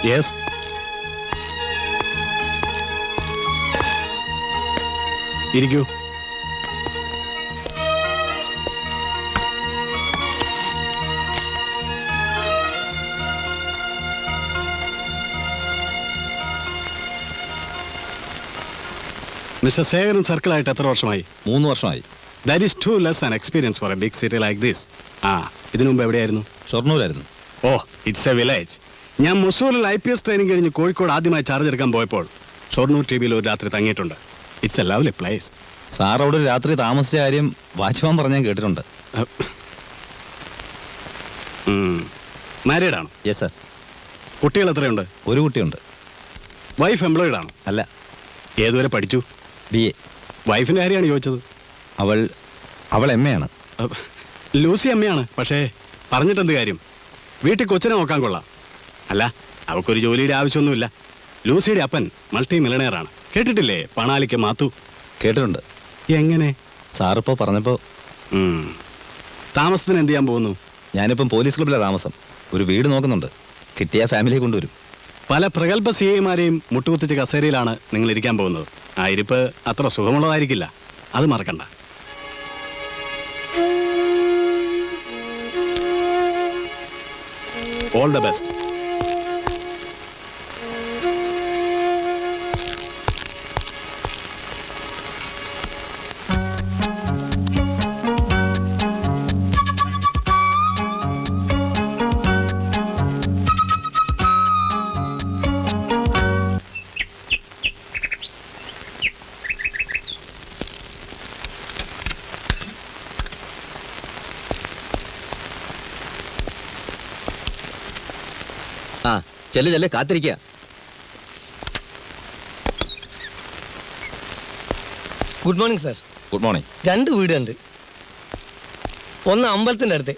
Yes. ഇരിക്കൂ. Mister സേകരൻ സർക്കിളായിട്ട് എത്ര വർഷമായി? 3 വർഷമായി. That is too less an experience for a big city like this. ഇതിനു മുമ്പ് എവിടെയായിരുന്നു? ഷൊർണൂരായിരുന്നു. Oh, it's a village. ഞാൻ മുസൂറിൽ IPS ട്രെയിനിങ് കഴിഞ്ഞ് കോഴിക്കോട് ആദ്യമായി ചാർജ് എടുക്കാൻ പോയപ്പോൾ ഷൊർണൂർ TVയിൽ ഒരു രാത്രി തങ്ങിയിട്ടുണ്ട്. It's a lovely place. Sir അവിടെ രാത്രി താമസിച്ച കാര്യം വാച്ച്മാൻ പറഞ്ഞാൽ കേട്ടിട്ടുണ്ട്. മാരീഡ് ആണോ? Yes sir. കുട്ടികൾ എത്രയുണ്ട്? ഒരു കുട്ടിയുണ്ട്. വൈഫ് എംപ്ലോയിഡ് ആണോ? അല്ല. ഏതുവരെ പഠിച്ചു? BA. വൈഫിൻ്റെ കാര്യമാണ് ചോദിച്ചത്. അവൾ MA ആണ്. ലൂസി അമ്മയാണ്. പക്ഷേ പറഞ്ഞിട്ടെന്ത് കാര്യം? വീട്ടിൽ കൊച്ചിനെ നോക്കാൻ കൊള്ളാം. അല്ല, അവൾക്കൊരു ജോലിയുടെ ആവശ്യമൊന്നുമില്ല. ലൂസിയുടെ അപ്പൻ മൾട്ടി മില്ലണയറാണ്. കേട്ടിട്ടില്ലേ? പണാലിക്ക് മാത്തു. കേട്ടിട്ടുണ്ട്. എങ്ങനെ? സാറിപ്പോൾ പറഞ്ഞപ്പോൾ. താമസത്തിന് എന്ത് ചെയ്യാൻ പോകുന്നു? ഞാനിപ്പം പോലീസ് ക്ലബ്ബിലെ താമസം. ഒരു വീട് നോക്കുന്നുണ്ട്. കിട്ടിയ ഫാമിലിയെ കൊണ്ടുവരും. പല പ്രഗത്ഭ CIമാരെയും മുട്ടുകുത്തിച്ച് കസേരയിലാണ് നിങ്ങൾ ഇരിക്കാൻ പോകുന്നത്. ആ ഇരിപ്പ് അത്ര സുഖമുള്ളതായിരിക്കില്ല. അത് മറക്കണ്ട. All the best. ചെല്ല് കാത്തിരിക്കുക. Good morning sir. Good morning. 2 വീടുണ്ട്. ഒന്ന് അമ്പലത്തിൻ്റെ അടുത്ത്.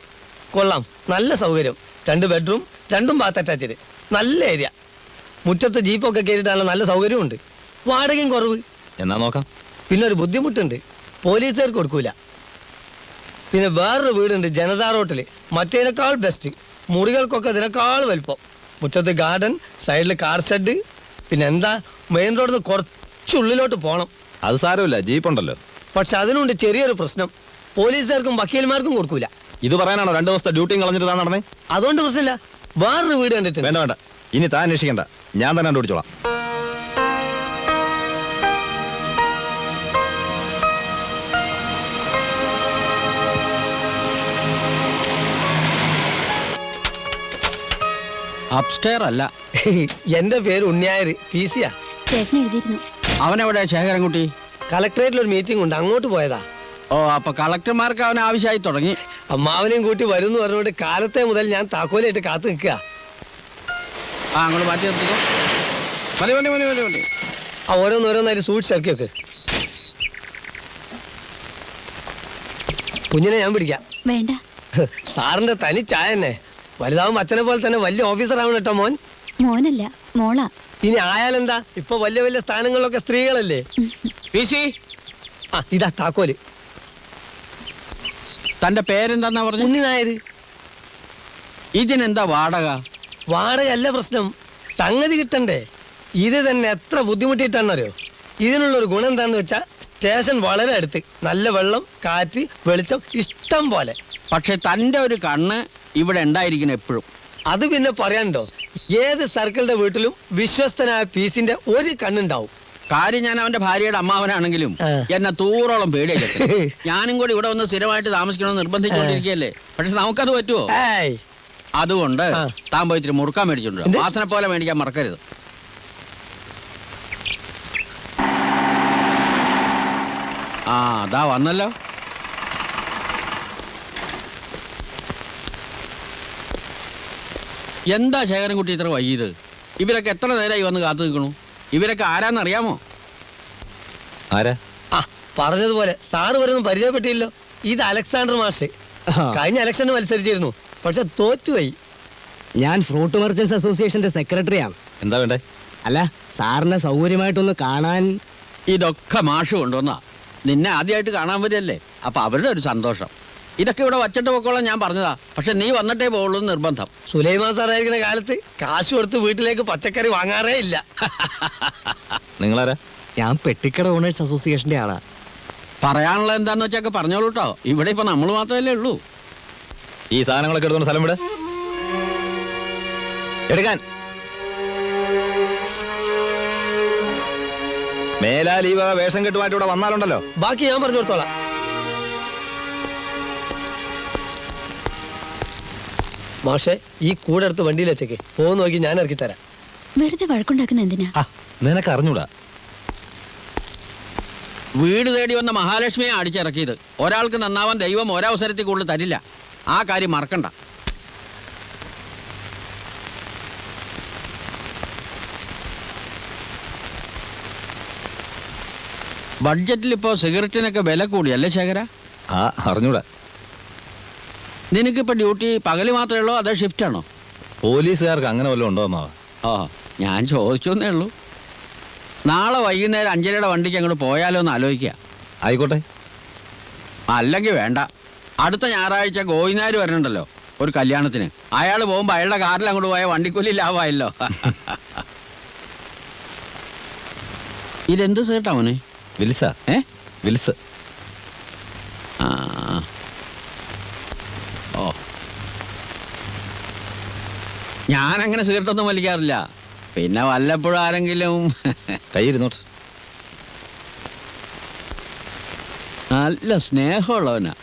കൊള്ളാം, നല്ല സൗകര്യം. 2 ബെഡ്റൂം, 2 ബാത്ത് അറ്റാച്ച്ഡ്. നല്ല ഏരിയ. മുറ്റത്ത് ജീപ്പൊക്കെ കയറിയിട്ടാണ്. നല്ല സൗകര്യമുണ്ട്. വാടകയും കുറവ്. എന്നാ നോക്കാം. പിന്നെ ഒരു ബുദ്ധിമുട്ടുണ്ട്, പോലീസുകാർക്ക് കൊടുക്കൂല. പിന്നെ വേറൊരു വീടുണ്ട് ജനതാ റോട്ടിൽ. മറ്റേതിനേക്കാൾ ബെസ്റ്റ്. മുറികൾക്കൊക്കെ ഇതിനേക്കാൾ വലുപ്പം. മുറ്റത്ത് ഗാർഡൻ, സൈഡിൽ കാർ ഷെഡ്. പിന്നെ എന്താ, മെയിൻ റോഡിൽ നിന്ന് കുറച്ചുള്ളിലോട്ട് പോകണം. അത് സാരമില്ല, ജീപ്പ് ഉണ്ടല്ലോ. പക്ഷെ അതിനുണ്ട് ചെറിയൊരു പ്രശ്നം. പോലീസുകാർക്കും വക്കീൽമാർക്കും കൊടുക്കൂല. ഇത് പറയാനാണോ 2 ദിവസത്തെ ഡ്യൂട്ടിയും കളഞ്ഞിട്ട് താൻ നടന്നേ? അതുകൊണ്ട് പ്രശ്നമില്ല. വേറൊരു വീട് കണ്ടിട്ടുണ്ട്. വേണ്ട, ഇനി താൻ അന്വേഷിക്കണ്ട, ഞാൻ തന്നെ കണ്ടുപിടിച്ചോളാം. അപ്സ്റ്റെയർ അല്ല. എന്റെ പേര് ഉണ്ണിയായര്, PC-യാ. അവനെവിടെ ശേഖരൻകുട്ടി? കളക്ടറേറ്റിൽ ഒരു മീറ്റിംഗ് ഉണ്ട്, അങ്ങോട്ട് പോയതാ. ഓ, അപ്പൊ കളക്ടർമാർക്ക് അവൻ ആവശ്യമായി തുടങ്ങി. അമ്മാവനെയും കൂട്ടി വരുന്നു പറഞ്ഞുകൊണ്ട് കാലത്തെ മുതൽ ഞാൻ താക്കോലായിട്ട് കാത്തു നിൽക്കുക. അങ്ങോട്ട് മാറ്റി നിർത്തിക്കോ. മതി. ഓരോന്നോരോന്നായിട്ട് സൂക്ഷിച്ച് ഇറക്കി വെക്ക്. കുഞ്ഞിനെ ഞാൻ പിടിക്കാം. വേണ്ട. സാറിന്റെ തനി ചായ തന്നെ. വലുതാവും അച്ഛനെ പോലെ തന്നെ വലിയ ഓഫീസർ ആവണം കേട്ടോ മോൻ. മോനല്ല, മോളാ. ഇനി ആയാലെന്താ, ഇപ്പൊ വലിയ വലിയ സ്ഥാനങ്ങളിലൊക്കെ സ്ത്രീകളല്ലേ. PC, ഇതാ താക്കോല്. തന്റെ പേരെന്താന്നാ പറഞ്ഞു? ഉണ്ണി നായര്. ഇതിനെന്താ വാടക? വാടകയല്ല പ്രശ്നം, സംഗതി കിട്ടണ്ടേ. ഇത് തന്നെ എത്ര ബുദ്ധിമുട്ടിയിട്ടാണെന്നറിയോ. ഇതിനുള്ളൊരു ഗുണം എന്താന്ന് വെച്ചാ, സ്റ്റേഷൻ വളരെ അടുത്ത്, നല്ല വെള്ളം, കാറ്റ്, വെളിച്ചം ഇഷ്ടം പോലെ. പക്ഷെ തന്റെ ഒരു കണ്ണ് ഇവിടെ ഉണ്ടായിരിക്കണം എപ്പോഴും. അത് പിന്നെ പറയാനുണ്ടോ, ഏത് സർക്കിളിന്റെ വീട്ടിലും വിശ്വസ്തനായ PC-ന്റെ ഒരു കണ്ണുണ്ടാവും. കാര്യം ഞാൻ അവന്റെ ഭാര്യയുടെ അമ്മാവനാണെങ്കിലും എന്നെ തൂറോളം പേടിയല്ലേ. ഞാനും കൂടി ഇവിടെ ഒന്ന് സ്ഥിരമായിട്ട് താമസിക്കണമെന്ന് നിർബന്ധിച്ചുകൊണ്ടിരിക്കുകയല്ലേ. പക്ഷെ നമുക്കത് പറ്റുമോ? അതുകൊണ്ട് താൻ പോയി ഇത്തിരി മുറുക്കാൻ മേടിച്ചിട്ടുണ്ട്. വാസന പോലെ മേടിക്കാൻ മറക്കരുത്. അതാ വന്നല്ലോ. എന്താ ശേഖരൻകുട്ടി ഇത്ര വൈകിയത്? ഇവരൊക്കെ എത്ര നേരമായി വന്ന് കാത്തു നിൽക്കണു? ഇവരൊക്കെ ആരാന്നറിയാമോ? ആരാ? പറഞ്ഞതുപോലെ സാറ് വരുന്നു പരിചയപ്പെട്ടില്ലോ. ഇത് അലക്സാണ്ടർ മാസ്റ്റർ. കഴിഞ്ഞ ഇലക്ഷന് മത്സരിച്ചിരുന്നു, പക്ഷെ തോറ്റുപോയി. ഞാൻ ഫ്രൂട്ട് മെർച്ചൻസ് അസോസിയേഷന്റെ സെക്രട്ടറിയാണ്. എന്താ വേണ്ടേ? അല്ല, സാറിനെ സൗകര്യമായിട്ടൊന്ന് കാണാൻ. ഇതൊക്കെ മാഷ് കൊണ്ടുവന്നാ. നിന്നെ ആദ്യമായിട്ട് കാണാൻ വരികയല്ലേ, അപ്പൊ അവരുടെ ഒരു സന്തോഷം. ഇതൊക്കെ ഇവിടെ വച്ചിട്ട് പോക്കോളാം ഞാൻ പറഞ്ഞതാ. പക്ഷെ നീ വന്നിട്ടേ പോകുള്ളൂ എന്ന് നിർബന്ധം. സുലൈമാൻ സാറായിരിക്കുന്ന കാലത്ത് കാശ് കൊടുത്ത് വീട്ടിലേക്ക് പച്ചക്കറി വാങ്ങാറേ ഇല്ല. നിങ്ങളാരാ? ഞാൻ പെട്ടിക്കട ഓണേഴ്സ് അസോസിയേഷന്റെ ആളാ. പറയാനുള്ളത് എന്താന്ന് വെച്ചൊക്കെ പറഞ്ഞോളൂ കേട്ടോ. ഇവിടെ ഇപ്പൊ നമ്മൾ മാത്രമല്ലേ ഉള്ളൂ. ഈ സാധനങ്ങളൊക്കെ എടുത്തോണ്ട് സ്ഥലം വിട്. എടുക്കാൻ. മേലാൽ ഈ വക വേഷം കെട്ടുമായിട്ട് ഇവിടെ വന്നാലുണ്ടല്ലോ. ബാക്കി ഞാൻ പറഞ്ഞു കൊടുത്തോളാം. മാഷെ, ഈ കൂടെ എടുത്ത് വണ്ടിയിൽ വെച്ചേക്ക്. പോകുന്ന നോക്കി ഞാൻ ഇറക്കി തരാം. വെറുതെ വഴക്കുണ്ടാക്കുന്ന എന്തിനാ? ആ, നിനക്ക് അറിഞ്ഞൂടാ. വീട് തേടി വന്ന മഹാലക്ഷ്മിയെ അടിച്ചിറക്കിയത്. ഒരാൾക്ക് നന്നാവാൻ ദൈവം ഒരവസരത്തിൽ കൂടുതൽ തരില്ല. ആ കാര്യം മറക്കണ്ട. ബഡ്ജറ്റിൽ ഇപ്പോ സിഗരറ്റിനൊക്കെ വില കൂടിയല്ലേ ശേഖര? ആ, അറിഞ്ഞൂടാ. നിനക്കിപ്പോ ഡ്യൂട്ടി പകല് മാത്രമേ ഉള്ളൂ അതോ ഷിഫ്റ്റ് ആണോ? പോലീസുകാർക്ക് അങ്ങനെ വല്ലതും ഉണ്ടോ അമ്മാവ? ഓ, ഞാൻ ചോദിച്ചോന്നേ ഉള്ളൂ. നാളെ വൈകുന്നേരം 5:30 വണ്ടിക്ക് അങ്ങോട്ട് പോയാലോ എന്ന് ആലോചിക്കുക. ആയിക്കോട്ടെ. അല്ലെങ്കിൽ വേണ്ട. അടുത്ത ഞായറാഴ്ച ഗോവിനാര് വരണുണ്ടല്ലോ ഒരു കല്യാണത്തിന്. അയാൾ പോകുമ്പോ അയാളുടെ കാറിൽ അങ്ങോട്ട് പോയ വണ്ടിക്കൂലി ലാഭമായല്ലോ. ഇതെന്ത് സേട്ടാ മോനെ? വിൽസാ. വിൽസ്. ആ, ഓ, ഞാനങ്ങനെ സിഗരറ്റൊന്നും വലിക്കാറില്ല. പിന്നെ വല്ലപ്പോഴും ആരെങ്കിലും. കയ്യിരുന്നോട്ട്. നല്ല സ്നേഹമുള്ളവനാ.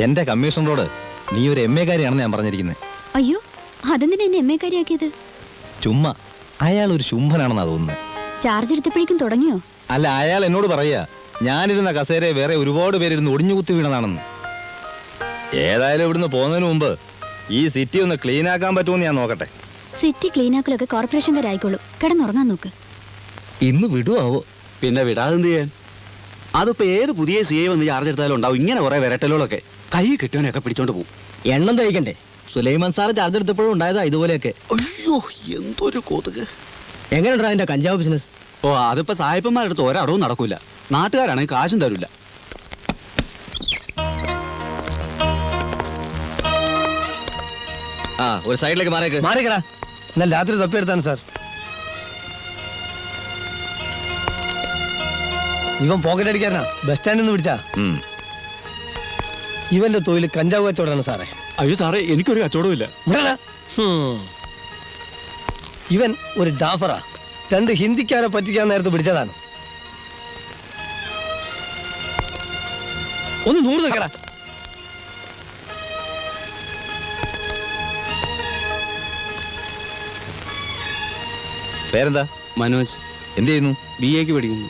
എന്റെ കമ്മീഷണറോട് നീ ഒരു MA കാരിയാണെന്ന് ഞാൻ പറഞ്ഞിരിക്കുന്നത്. അയ്യോ, അതെന്തിനാ എന്നെ എം എ കാര്യാക്കിയത്? ചുമ്മാ. അയാൾ ഒരു ശുംഭനാണെന്നാ തോന്നുന്നത്. ചാർജ് എടുത്തപ്പോഴേക്കും തുടങ്ങിയോ? അല്ല, അയാൾ എന്നോട് പറയാ ഞാനിരുന്ന കസേരയെ വേറെ ഒരുപാട് പേരിരുന്ന് ഒടിഞ്ഞുകുത്തി വീണതാണെന്ന്. ഏതായാലും ഇവിടുന്ന് പോകുന്നതിന് മുമ്പ് ഈ സിറ്റി ഒന്ന് ക്ലീൻ ആക്കാൻ പറ്റുമെന്ന് ഞാൻ നോക്കട്ടെ. സിറ്റി ക്ലീനാക്കലൊക്കെ കോർപ്പറേഷൻകാരായിക്കോളൂ. കിടന്നുറങ്ങാൻ നോക്ക്. ഇന്ന് വിടുവോ? പിന്നെ വിടാതെന്ത് ചെയ്യാൻ? അതിപ്പോ ഏത് പുതിയ CI വന്ന് ചാർജ് എടുത്താലും ഉണ്ടാവും ഇങ്ങനെ കുറെ വിരട്ടലുകളൊക്കെ. കൈ കിട്ടുവാനൊക്കെ പിടിച്ചോണ്ട് പോകും. എണ്ണം തയ്ക്കണ്ടേ? സുലൈമാൻ സാറ് ചാർജ് എടുത്തപ്പോഴും ഉണ്ടായതാ ഇതുപോലെയൊക്കെ. അയ്യോ, എന്തൊരു കൊതുക്. എങ്ങനെയുണ്ടാ അതിന്റെ കഞ്ചാവ് ബിസിനസ്? ഓ, അതിപ്പോ സായിപ്പന്മാരെടുത്ത് ഒരടവും നടക്കൂല. നാട്ടുകാരാണെങ്കിൽ കാശും തരൂല. ആ, ഒരു സൈഡിലേക്ക് മാറിയേക്ക്. മാറിക്കടാ. എന്നാൽ രാത്രി തപ്പിയെടുത്താണ് സാർ. ഇവൻ പോക്കറ്റ് അടിക്കാരനാ. ബസ് സ്റ്റാൻഡിൽ നിന്ന് പിടിച്ചാ. ഇവന്റെ തൊഴിൽ കഞ്ചാവ് കച്ചവടമാണ് സാറേ. അയ്യോ സാറേ, എനിക്കൊരു കച്ചവടവും ഇല്ല. വിടടാ. ഇവൻ ഒരു ഡാഫറാ. 2 ഹിന്ദിക്കാരെ പറ്റിക്കാൻ നേരത്ത് പിടിച്ചതാണ്. ഒന്ന് 100 നിൽക്കടാ. പേരെന്താ? മനോജ്. എന്ത് ചെയ്യുന്നു? BA പഠിക്കുന്നു.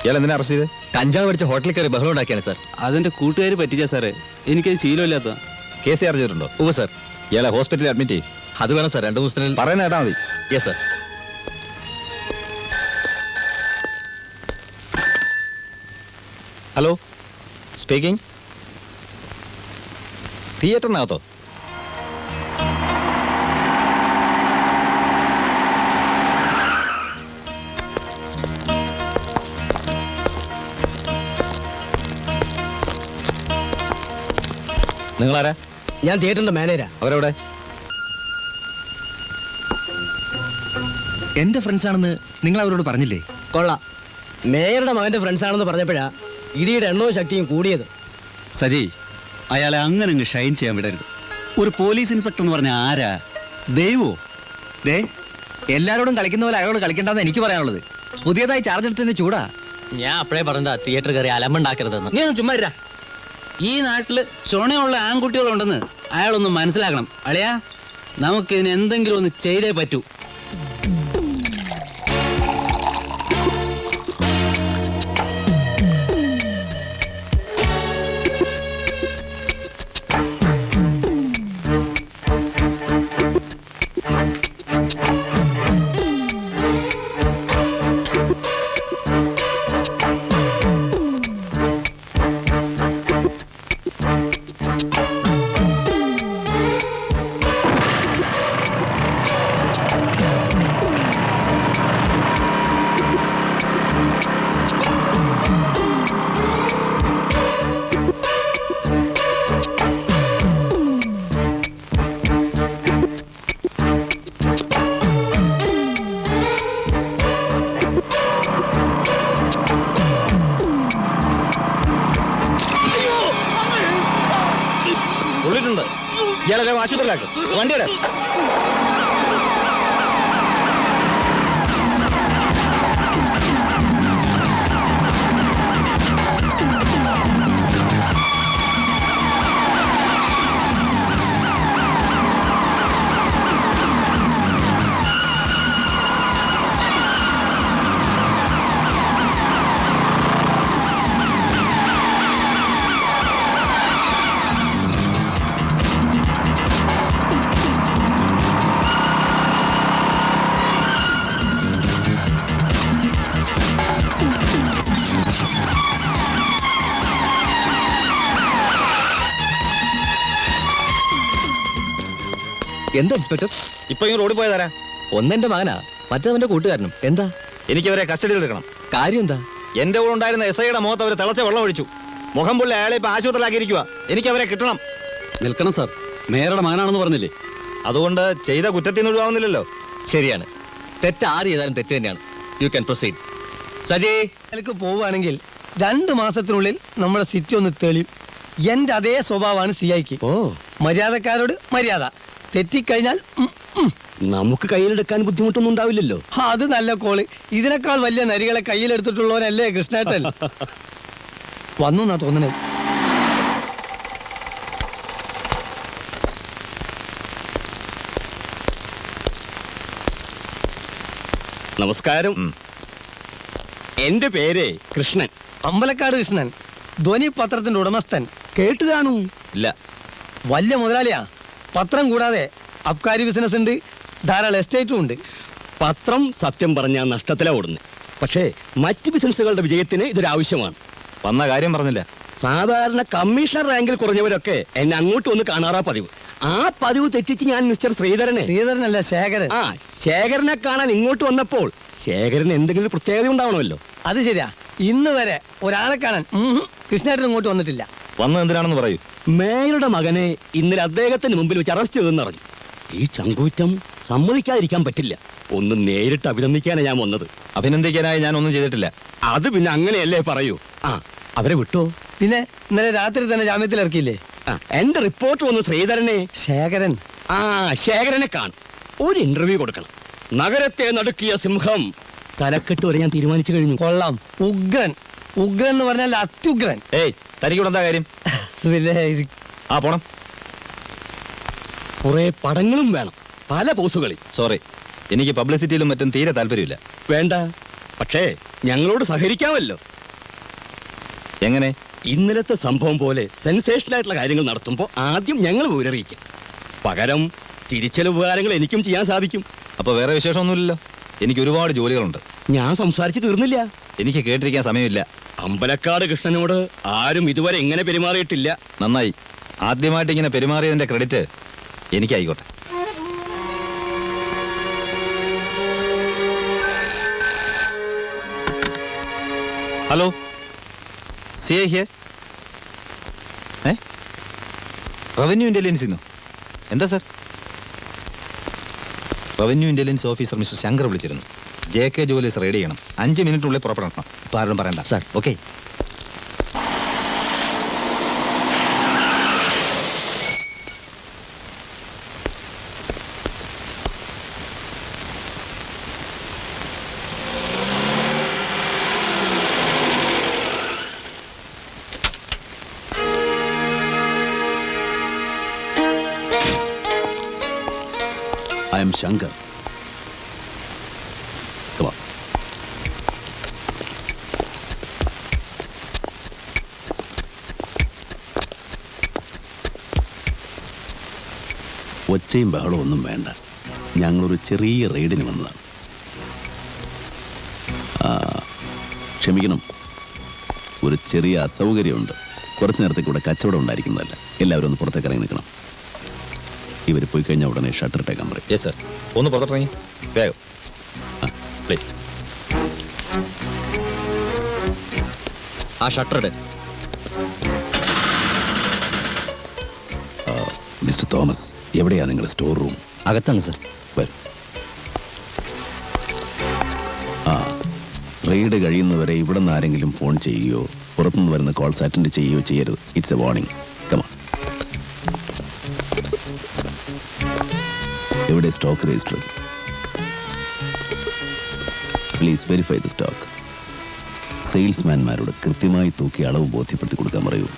ഇയാൾ എന്തിനാ അറസ്റ്റ് ചെയ്ത്? കഞ്ചാവ് പഠിച്ച ഹോട്ടലിൽ കയറി ബഹളം ഉണ്ടാക്കിയാണ് സാർ. അതെന്റെ കൂട്ടുകാർ പറ്റിച്ച സാറേ. എനിക്കത് ശീലമില്ലാത്ത. കേസ് ചാർജ് ചെയ്തിട്ടുണ്ടോ? ഓ സാർ. ഇയാളെ ഹോസ്പിറ്റലിൽ അഡ്മിറ്റ് ചെയ്യും. അത് വേണം സാർ. 2 ദിവസത്തിനുള്ളിൽ. പറയുന്ന കേട്ടാ മതി. Yes sir. Hello, speaking. തിയേറ്ററിനകത്തോ? നിങ്ങളാരാ? ഞാൻ തിയേറ്ററിന്റെ മാനേജരാ. അവരെവിടെ? എന്റെ ഫ്രണ്ട്സ് ആണെന്ന് നിങ്ങൾ അവരോട് പറഞ്ഞില്ലേ? കൊള്ളാം. മേയറുടെ മകന്റെ ഫ്രണ്ട്സ് ആണെന്ന് പറഞ്ഞപ്പോഴാ ഇടിയുടെ എണ്ണവും ശക്തിയും കൂടിയത്. സജി, അയാളെ അങ്ങനെ അങ്ങ് ഷൈൻ ചെയ്യാൻ വിടരുത്. ഒരു പോലീസ് ഇൻസ്പെക്ടർ എന്ന് പറഞ്ഞ ആരാ? ദൈവോ? ദേ, എല്ലാരോടും കളിക്കുന്ന പോലെ അയാളോട് കളിക്കണ്ടെന്ന് എനിക്ക് പറയാനുള്ളത്. പുതിയതായി ചാർജ് എടുത്തതിന് ചൂടാ. ഞാൻ അപ്പഴേ പറഞ്ഞ തിയേറ്റർ കയറി അലമ്പുണ്ടാക്കരുതെന്ന്. നീ ഒന്ന് ചുമ്മാ ഇരാ. ഈ നാട്ടില് ചുണയുള്ള ആൺകുട്ടികളുണ്ടെന്ന് അയാളൊന്ന് മനസ്സിലാക്കണം. അളിയാ, നമുക്കിതിന് എന്തെങ്കിലും ഒന്ന് ചെയ്തേ പറ്റൂ. ആശുപത്രിയിലാക്കും വണ്ടിയുടെ എന്താ ഇൻസ്പെക്ടർ? ഇപ്പൊ ഇങ്ങനെ ഓടിപ്പോയതാരാ? ഒന്നെന്റെ മകനാ, മറ്റവന്റെ കൂട്ടുകാരനും. എന്താ എനിക്കവരെ കസ്റ്റഡിയിൽ എടുക്കണം. കാര്യം? എന്താ? എന്റെ കൂടെ ഉണ്ടായിരുന്ന എസ്ഐയുടെ മുഖത്ത് അവർ തിളച്ച വെള്ളം ഒഴിച്ചു. മുഖം പുള്ളി അയാളെ ഇപ്പൊ ആശുപത്രിയിലാക്കിയിരിക്കുക. എനിക്ക് അവരെ കിട്ടണം. നിൽക്കണം സാർ, മേയറുടെ മകനാണെന്ന് പറഞ്ഞില്ലേ? അതുകൊണ്ട് ചെയ്ത കുറ്റത്തിൽ നിന്ന് ഒഴിവാകുന്നില്ലല്ലോ. ശരിയാണ്, തെറ്റ് ആര് ചെയ്താലും തെറ്റ് തന്നെയാണ്. You can proceed. സജി, അതിലേക്ക് പോവുകയാണെങ്കിൽ 2 മാസത്തിനുള്ളിൽ നമ്മുടെ സിറ്റി ഒന്ന് തെളിയും. എന്റെ അതേ സ്വഭാവമാണ് സിഐക്ക്. മര്യാദക്കാരോട് മര്യാദ, തെറ്റിക്കഴിഞ്ഞാൽ നമുക്ക് കയ്യിലെടുക്കാൻ ബുദ്ധിമുട്ടൊന്നും ഉണ്ടാവില്ലല്ലോ. അത് നല്ല കോള്. ഇതിനേക്കാൾ വലിയ നരികളെ കയ്യിലെടുത്തിട്ടുള്ളവനല്ലേ കൃഷ്ണേട്ടൻ? വന്നു എന്നാ തോന്നണേ. നമസ്കാരം. എന്റെ പേര് കൃഷ്ണൻ. അമ്പലക്കാട് കൃഷ്ണൻ, ധ്വനി പത്രത്തിന്റെ ഉടമസ്ഥൻ. കേട്ടു കാണൂ? ഇല്ല. വലിയ മുതലാളിയാ. പത്രം കൂടാതെ അബ്കാരി ബിസിനസ് ഉണ്ട്, ധാരാളം എസ്റ്റേറ്റും ഉണ്ട്. പത്രം സത്യം പറഞ്ഞാൽ നഷ്ടത്തിലാ ഓടുന്നത്. പക്ഷേ മറ്റ് ബിസിനസ്സുകളുടെ വിജയത്തിന് ഇതൊരാവശ്യമാണ്. വന്ന കാര്യം പറഞ്ഞില്ല. സാധാരണ കമ്മീഷണർ റാങ്കിൽ കുറഞ്ഞവരൊക്കെ എന്നെ അങ്ങോട്ട് വന്ന് കാണാറാ പതിവ്. ആ പതിവ് തെറ്റിച്ച് ഞാൻ മിസ്റ്റർ ശ്രീധരനെ, ശ്രീധരനല്ല ശേഖരൻ. ശേഖരനെ കാണാൻ ഇങ്ങോട്ട് വന്നപ്പോൾ ശേഖരന് എന്തെങ്കിലും പ്രത്യേകത ഉണ്ടാവണമല്ലോ. അത് ശരിയാ. ഇന്ന് വരെ ഒരാളെ കാണാൻ കൃഷ്ണേട്ടൻ ഇങ്ങോട്ട് വന്നിട്ടില്ല. വന്നത് എന്തിനാണെന്ന് പറയൂ. മേയറുടെ മകനെ ഇന്നലെ അദ്ദേഹത്തിന് മുമ്പിൽ വെച്ച് അറസ്റ്റ് ചെയ്തെന്ന് അറിഞ്ഞു. ഈ ചങ്കൂറ്റം സമ്മതിക്കാതിരിക്കാൻ പറ്റില്ല. ഒന്ന് നേരിട്ട് അഭിനന്ദിക്കാനാണ് ഞാൻ വന്നത്. അഭിനന്ദിക്കാനായി ഞാൻ ഒന്നും ചെയ്തിട്ടില്ല. അത് പിന്നെ അങ്ങനെയല്ലേ പറയൂ. അവരെ വിട്ടോ? പിന്നെ ഇന്നലെ രാത്രി തന്നെ ജാമ്യത്തിൽ ഇറക്കിയില്ലേ? എന്റെ റിപ്പോർട്ട് വന്നു ശ്രീധരനെ. ശേഖരൻ. ശേഖരനെ കാണും. ഒരു ഇന്റർവ്യൂ കൊടുക്കണം. നഗരത്തെ നടുക്കിയ സിംഹം തലക്കെട്ട് വരെ ഞാൻ തീരുമാനിച്ചു കഴിഞ്ഞു. കൊള്ളാം. ഉഗ്രൻ. ഉഗ്രൻ എന്ന് പറഞ്ഞാൽ അത്യുഗ്രൻ. ഏയ്, തനിക്കൂടെ എന്താ കാര്യം? പിന്നെ പോണം. കുറെ പടങ്ങളും വേണം, പല പോസുകളിൽ. സോറി, എനിക്ക് പബ്ലിസിറ്റിയിലും മറ്റും തീരെ താല്പര്യമില്ല. വേണ്ട, പക്ഷേ ഞങ്ങളോട് സഹകരിക്കാമല്ലോ. എങ്ങനെ? ഇന്നലത്തെ സംഭവം പോലെ സെൻസേഷണൽ ആയിട്ടുള്ള കാര്യങ്ങൾ നടത്തുമ്പോൾ ആദ്യം ഞങ്ങൾ വിവരറിയിക്കും. പകരം തിരിച്ചല ഉപകാരങ്ങൾ എനിക്കും ചെയ്യാൻ സാധിക്കും. അപ്പൊ വേറെ വിശേഷമൊന്നുമില്ലല്ലോ. എനിക്ക് ഒരുപാട് ജോലികളുണ്ട്. ഞാൻ സംസാരിച്ച് തീർന്നില്ല. എനിക്ക് കേട്ടിരിക്കാൻ സമയമില്ല. അമ്പലക്കാട് കൃഷ്ണനോട് ആരും ഇതുവരെ എങ്ങനെ പെരുമാറിയിട്ടില്ല. നന്നായി. ആദ്യമായിട്ട് ഇങ്ങനെ പെരുമാറിയതിന്റെ ക്രെഡിറ്റ് എനിക്കായിക്കോട്ടെ. Hello, CI here. റവന്യൂ ഇന്റലിജൻസിന്നോ? എന്താ sir? Revenue intelligence officer mister Shankar വിളിച്ചിരുന്നു. JK ജുവലേഴ്സ് റെഡി ചെയ്യണം. 5 മിനിറ്റിനുള്ളിൽ പുറപ്പെടണം. ഇപ്പൊ ആരും പറയണ്ട sir. Okay. I am Shankar. Come on. ഒച്ചയും ബഹളവും ഒന്നും വേണ്ട. ഞങ്ങളൊരു ചെറിയ റെയ്ഡിന് വന്നതാണ്. ക്ഷമിക്കണം, ഒരു ചെറിയ അസൗകര്യമുണ്ട്. കുറച്ചു നേരത്തേക്ക് ഇവിടെ കച്ചവടം ഉണ്ടായിരിക്കുന്നതല്ല. എല്ലാവരും ഒന്ന് പുറത്തേക്ക് ഇറങ്ങി നിൽക്കണം. ഇവർ പോയി കഴിഞ്ഞാൽ ഉടനെ ഷട്ടർ ഇട്ടേക്കാൻ പറയും. Yes sir. ഒന്ന് പുറത്തിറങ്ങി വേഗം പ്ലീസ്. ആ ഷട്ടർ ഇട്. മിസ്റ്റർ തോമസ്, എവിടെയാ നിങ്ങളുടെ സ്റ്റോർ റൂം? അകത്താണ് സർ. വരും. റെയ്ഡ് കഴിയുന്നവരെ ഇവിടെ നിന്ന് ആരെങ്കിലും ഫോൺ ചെയ്യുകയോ പുറത്തുനിന്ന് വരുന്ന കോൾസ് അറ്റൻഡ് ചെയ്യുകയോ ചെയ്യരുത്. It's a warning. കമാ. ഇവിടെ stock register. Please verify the stock. സെയിൽസ്മാൻമാരോട് കൃത്യമായി തൂക്കി അളവ് ബോധ്യപ്പെടുത്തി കൊടുക്കാൻ പറയൂ.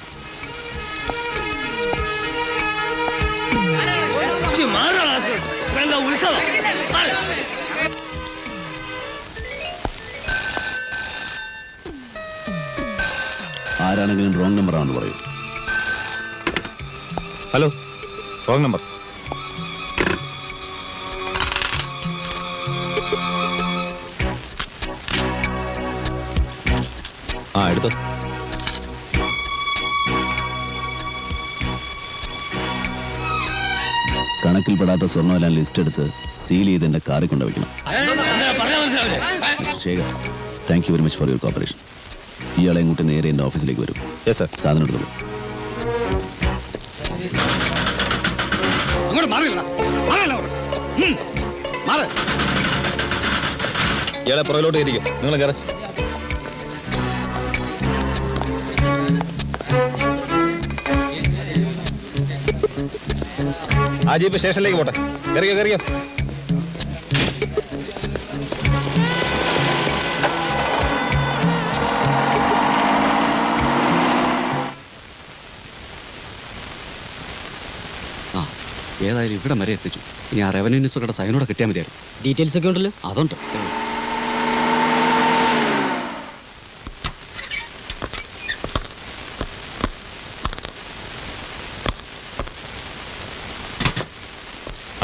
ആരാണെങ്കിലും റോങ് നമ്പർ ആണെന്ന് പറയൂ. Hello, wrong number. ആ എടുത്തോ. കണക്കിൽപ്പെടാത്ത സ്വർണ്ണമെല്ലാം ലിസ്റ്റ് എടുത്ത് സീൽ ചെയ്ത് എന്റെ കാറിൽ കൊണ്ടുവയ്ക്കണം. Shekhar, thank you very much for your cooperation. ഇയാളെ ഇങ്ങോട്ട് നേരെ എന്റെ ഓഫീസിലേക്ക് വരും. Yes sir. സാധനം എടുത്തോളൂ. ഇയാളെ പുറകിലോട്ട് ഇരിക്കും. നിങ്ങൾ കയറി. ആ ജീപ്പ് സ്റ്റേഷനിലേക്ക് പോട്ടെ. കയറിയോ കയറിയോ. ഏതായാലും ഇവിടെ വരെ എത്തിച്ചു. ഇനി ആ റവന്യൂ ഇൻസ്പെക്ടറുടെ സൈനോടെ കിട്ടിയാൽ മതിയായിരുന്നു. ഡീറ്റെയിൽസ് ഒക്കെ ഉണ്ടല്ലോ. അതുണ്ട്.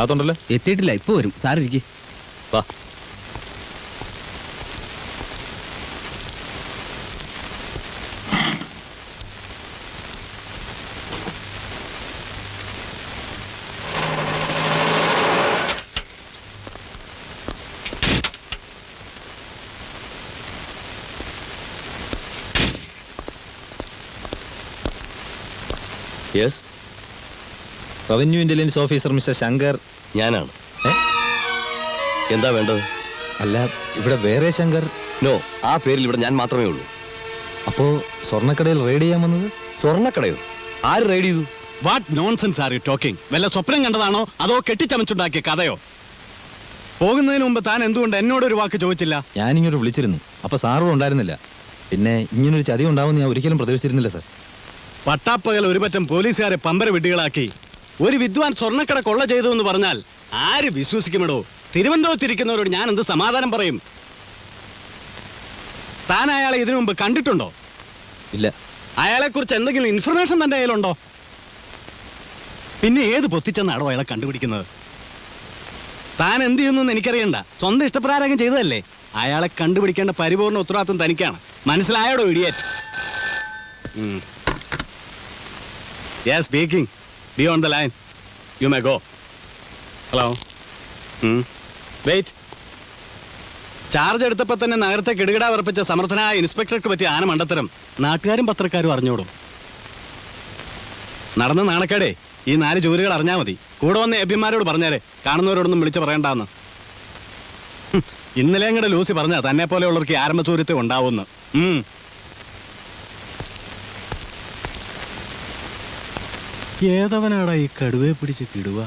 അതുണ്ടല്ലോ. എത്തിയിട്ടില്ല, ഇപ്പൊ വരും. സാറിരിക്കും. വാ. Yes, revenue intelligence officer mister Shankar. ഞാനാണ്. ഏ? എന്താ വേണ്ടത്? അല്ല, ഇവിടെ വേറെ ശങ്കർ. നോ, ആ പേരിൽ ഇവിടെ ഞാൻ മാത്രമേ ഉള്ളൂ. അപ്പോ സ്വർണ്ണക്കടയിൽ റെയ്ഡ് ചെയ്യാൻ വന്നത്? സ്വർണ്ണക്കടയോ? ആര് റെയ്ഡ് ചെയ്തു? What nonsense are you talking? വല്ല സ്വപ്നം കണ്ടതാണോ അതോ കെട്ടിച്ചമച്ചുണ്ടാക്കിയ കഥയോ? പോകുന്നതിന് മുമ്പ് താൻ എന്തുകൊണ്ട് എന്നോടൊരു വാക്ക് ചോദിച്ചില്ല? ഞാനിങ്ങോട്ട് വിളിച്ചിരുന്നു. അപ്പൊ സാറും ഉണ്ടായിരുന്നില്ല. പിന്നെ ഇങ്ങനൊരു ചതി ഉണ്ടാവുമെന്ന് ഞാൻ ഒരിക്കലും പ്രതീക്ഷിച്ചിരുന്നില്ല സർ. പട്ടാപ്പകൽ ഒരു പറ്റം പോലീസുകാരെ പമ്പര വിഡ്ഢികളാക്കി ഒരു വിദ്വാൻ സ്വർണ്ണക്കട കൊള്ള ചെയ്തു എന്ന് പറഞ്ഞാൽ ആര് വിശ്വസിക്കുമെടോ? തിരുവനന്തപുരത്തിരിക്കുന്നവരോട് ഞാൻ എന്ത് സമാധാനം പറയും? താൻ അയാളെ ഇതിനു മുമ്പ് കണ്ടിട്ടുണ്ടോ? ഇല്ല. അയാളെ കുറിച്ച് എന്തെങ്കിലും ഇൻഫർമേഷൻ തന്റെ കയ്യിലുണ്ടോ? പിന്നെ ഏത് പൊത്തിച്ചെന്നാണോ അയാളെ കണ്ടുപിടിക്കുന്നത്? താൻ എന്ത് ചെയ്യുന്നു എനിക്കറിയണ്ട. സ്വന്തം ഇഷ്ടപ്രകാരം ചെയ്തതല്ലേ. അയാളെ കണ്ടുപിടിക്കേണ്ട പരിപൂർണ്ണ ഉത്തരവാദിത്വം തനിക്കാണ്. മനസ്സിലായോടോ idiot? Yes, speaking. Be on the line. You may go. Hello. Wait. Charge എടുത്തപ്പോ തന്നെ നഗരത്തെ കിടുകിടാ വിറപ്പിച്ച സമർത്ഥനായ ഇൻസ്പെക്ടർക്ക് പറ്റിയ ആന മണ്ടത്തരം നാട്ടുകാരും പത്രക്കാരും അറിഞ്ഞോടും. നടന്ന നാണക്കേടേ ഈ 4 ജോലികൾ അറിഞ്ഞാൽ മതി. കൂടെ വന്ന എബിമാരോട് പറഞ്ഞേരെ, കാണുന്നവരോടൊന്നും വിളിച്ചു പറയണ്ടെന്ന്. ഇന്നലെ അങ്ങടെ ലൂസി പറഞ്ഞ തന്നെ പോലെയുള്ളവർക്ക് ആരംഭസൂര്യത്തെ ഉണ്ടാവുമെന്ന്. ഏതവനാടാ ഈ കടുവയെ പിടിച്ച് കിടുക?